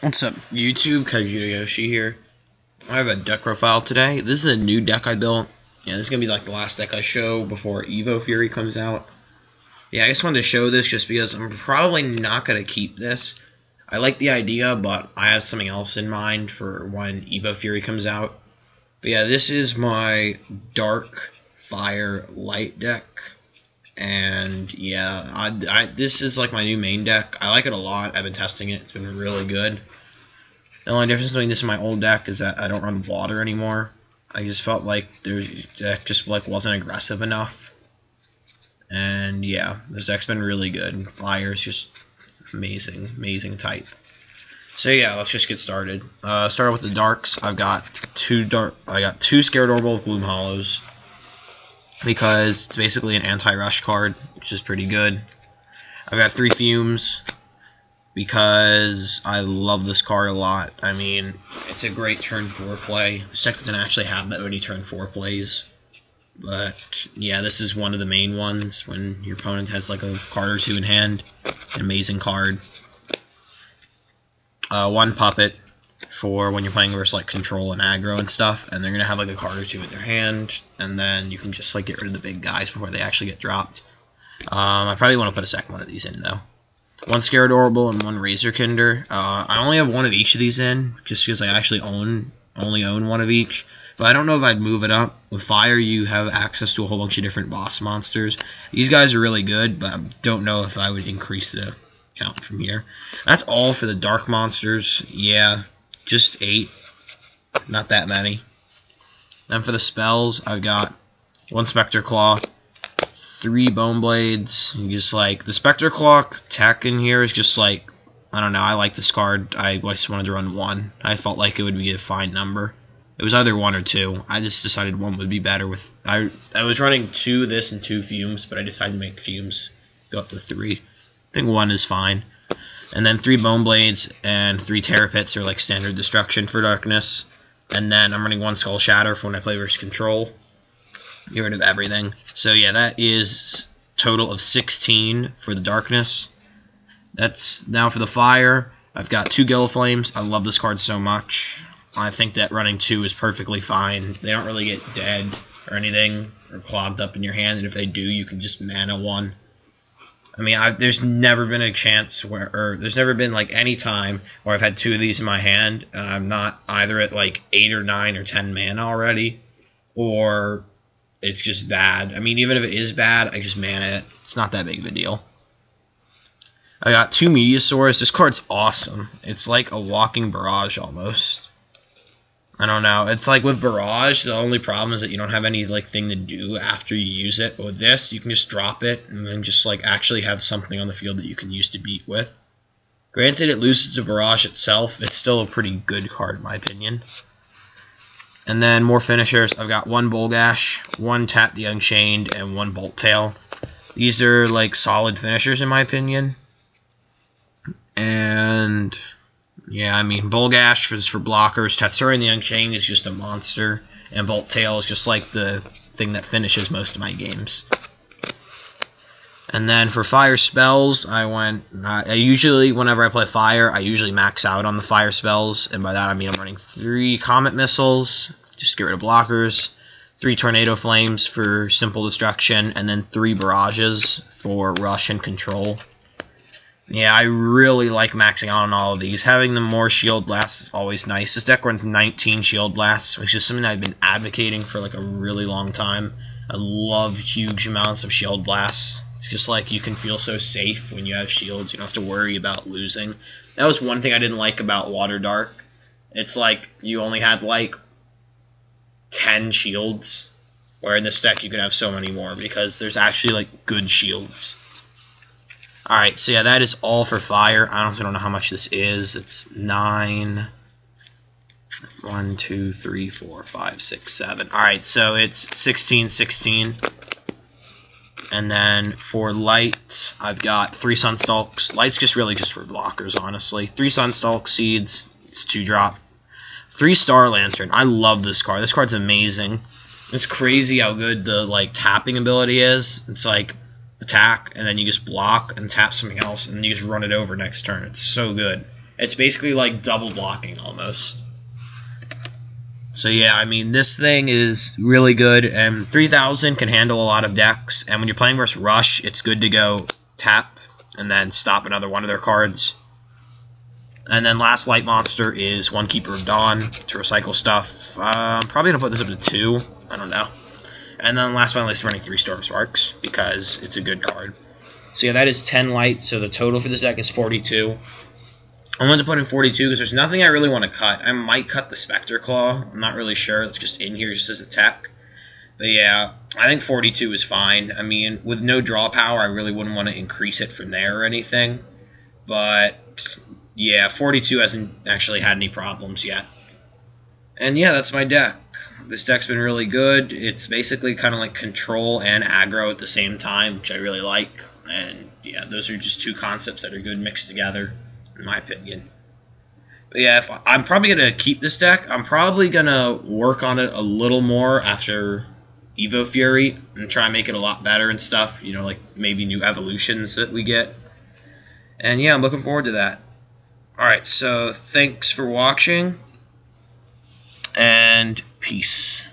What's up, YouTube? Kaijudoyoshi here. I have a deck profile today. This is a new deck I built. Yeah, this is gonna be like the last deck I show before Evo Fury comes out. Yeah, I just wanted to show this just because I'm probably not gonna keep this. I like the idea, but I have something else in mind for when Evo Fury comes out. But yeah, this is my Dark Fire Light deck. And yeah, this is like my new main deck. I like it a lot. I've been testing it. It's been really good. The only difference between this and my old deck is that I don't run water anymore. I just felt like the deck just wasn't aggressive enough. And yeah, this deck's been really good. Fire is just amazing type. So yeah, let's just get started. Start with the darks. I got two Scared Orbital with Gloom Hollows, because it's basically an anti-rush card, which is pretty good. I've got 3 Fumes, because I love this card a lot. I mean, it's a great turn 4 play. This deck doesn't actually have that many turn 4 plays, but yeah, this is one of the main ones when your opponent has like a card or 2 in hand. An amazing card. 1 Puppet for when you're playing versus like control and aggro and stuff, and they're gonna have like a card or 2 in their hand, and then you can just like get rid of the big guys before they actually get dropped. I probably want to put a second one of these in though. 1 Scared Orbital and 1 Razorkinder. I only have 1 of each of these in, just because I actually only own 1 of each. But I don't know if I'd move it up. With Fire, you have access to a whole bunch of different boss monsters. These guys are really good, but I don't know if I would increase the count from here. That's all for the dark monsters. Yeah, just 8. Not that many. Then for the spells, I've got 1 Spectre Claw, 3 Bone Blades. You just like the Spectre Claw tech in here is just like, I don't know, I like this card. I just wanted to run 1. I felt like it would be a fine number. It was either 1 or 2. I just decided 1 would be better with I was running 2 this and 2 Fumes, but I decided to make Fumes go up to 3. I think 1 is fine. And then 3 Bone Blades and 3 Terror Pits are like standard destruction for darkness. And then I'm running 1 Skull Shatter for when I play versus control. Get rid of everything. So yeah, that is total of 16 for the darkness. That's now for the fire. I've got 2 Galliflames. I love this card so much. I think that running 2 is perfectly fine. They don't really get dead or anything or clogged up in your hand, and if they do, you can just mana 1. I mean, there's never been a chance or there's never been like any time where I've had 2 of these in my hand. I'm not either at like 8 or 9 or 10 mana already, or it's just bad. I mean, even if it is bad, I just mana it. It's not that big of a deal. I got 2 Meteosaurs. This card's awesome. It's like a walking barrage almost. I don't know. It's like with Barrage, the only problem is that you don't have any like thing to do after you use it. But with this, you can just drop it and then just like actually have something on the field that you can use to beat with. Granted, it loses to Barrage itself. It's still a pretty good card in my opinion. And then more finishers. I've got 1 Bolgash, 1 Tap the Unchained, and 1 Bolt Tail. These are like solid finishers in my opinion. And yeah, I mean, Bolgash is for blockers. Tatsuri the Unchained is just a monster. And Bolt Tail is just like the thing that finishes most of my games. And then for fire spells, I usually, whenever I play fire, I usually max out on the fire spells. And by that I mean I'm running 3 Comet Missiles, just to get rid of blockers. 3 Tornado Flames for simple destruction. And then 3 Barrages for rush and control. Yeah, I really like maxing out on all of these. Having them more Shield Blasts is always nice. This deck runs 19 Shield Blasts, which is something I've been advocating for like a really long time. I love huge amounts of Shield Blasts. It's just like you can feel so safe when you have shields. You don't have to worry about losing. That was one thing I didn't like about Water Dark. It's like you only had like 10 shields, where in this deck you can have so many more because there's actually like good shields. Alright, so yeah, that is all for fire. I honestly don't know how much this is. It's 9. 1, 2, 3, 4, 5, 6, 7. Alright, so it's 16, 16. And then for light, I've got 3 Sunstalks. Light's just really just for blockers, honestly. 3 Sunstalk Seeds. It's 2-drop. 3 Star Lantern. I love this card. This card's amazing. It's crazy how good the like tapping ability is. It's like attack, and then you just block and tap something else, and then you just run it over next turn. It's so good. It's basically like double blocking almost. So yeah, I mean, this thing is really good, and 3000 can handle a lot of decks, and when you're playing versus Rush, it's good to go tap and then stop another one of their cards. And then last light monster is one Keeper of Dawn to recycle stuff. I'm probably going to put this up to 2. I don't know. And then last but not least, running 3 Storm Sparks because it's a good card. So yeah, that is 10 light. So the total for this deck is 42. I wanted to put in 42 because there's nothing I really want to cut. I might cut the Spectre Claw. I'm not really sure. It's just in here just as a tech. But yeah, I think 42 is fine. I mean, with no draw power, I really wouldn't want to increase it from there or anything. But yeah, 42 hasn't actually had any problems yet. And yeah, that's my deck. This deck's been really good. It's basically kind of like control and aggro at the same time, which I really like. And yeah, those are just two concepts that are good mixed together, in my opinion. But yeah, I'm probably going to keep this deck. I'm probably going to work on it a little more after Evo Fury and try and make it a lot better and stuff. You know, like maybe new evolutions that we get. And yeah, I'm looking forward to that. Alright, so thanks for watching, and peace.